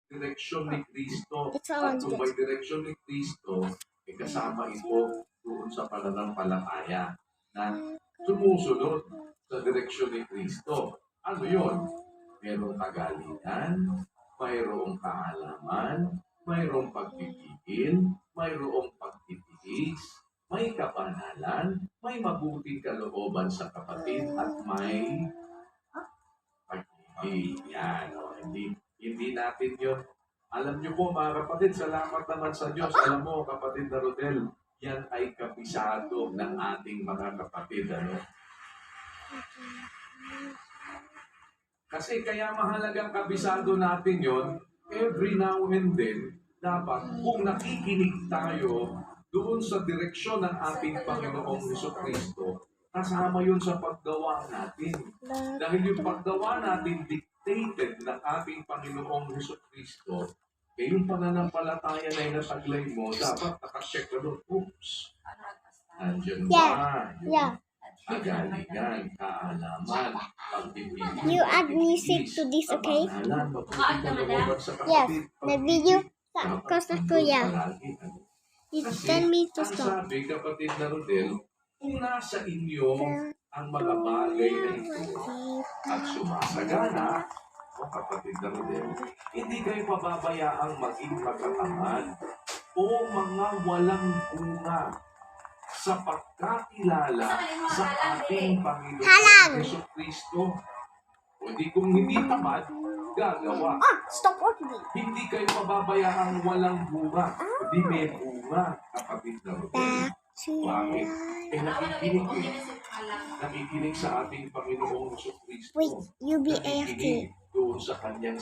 direksyon ni Kristo. It's At orange. kung may direksyon ni Kristo, kasama ito doon sa pananampalataya na sumusunod sa direksyon ni Kristo. Ano yun? Mayroong kagalingan, mayroong kaalaman, mayroong pagpipigil, mayroong pagtitiis, may kabanalan, may mabuting kalooban sa kapatid, at may pag-ibig. Yan, o. Hindi natin yun. Alam niyo po mga kapatid, salamat naman sa Diyos. Alam mo kapatid na Rodel, yan ay kabisado ng ating mga kapatid. Ano? Kasi kaya mahalagang kabisado natin yon, every now and then, dapat kung nakikinig tayo doon sa direksyon ng ating Panginoong Jesucristo, kasama yun sa paggawa natin. Dahil yung paggawa natin dictated ng ating Panginoong Jesucristo, eh yung pananampalataya na inataglay mo, dapat nakacheck ka doon. Oops! Nandiyan ba? Yeah. Kagalingan, kaalaman, pagtitiis. You add music to this, okay? Yes, the video because of Kuya. You tell me to Ang stop. sabi, kapatid na Rodel, kung nasa inyo ang mga bagay na ito at sumasagana, o kapatid na Rodel, hindi kayo pababayaang maging makatamad o mga walang bunga sa pagkakilala sa ating Panginoon Jesucristo. O di kung hindi tamad, gagawa. Stop working. Hindi kayo pababayaang walang bunga. Hindi may bunga, kapatid na Rodel. Bakit? Eh nakikinig sa ating Panginoong Jesucristo. Wait, you be Nakikinig AFK. doon sa kanyang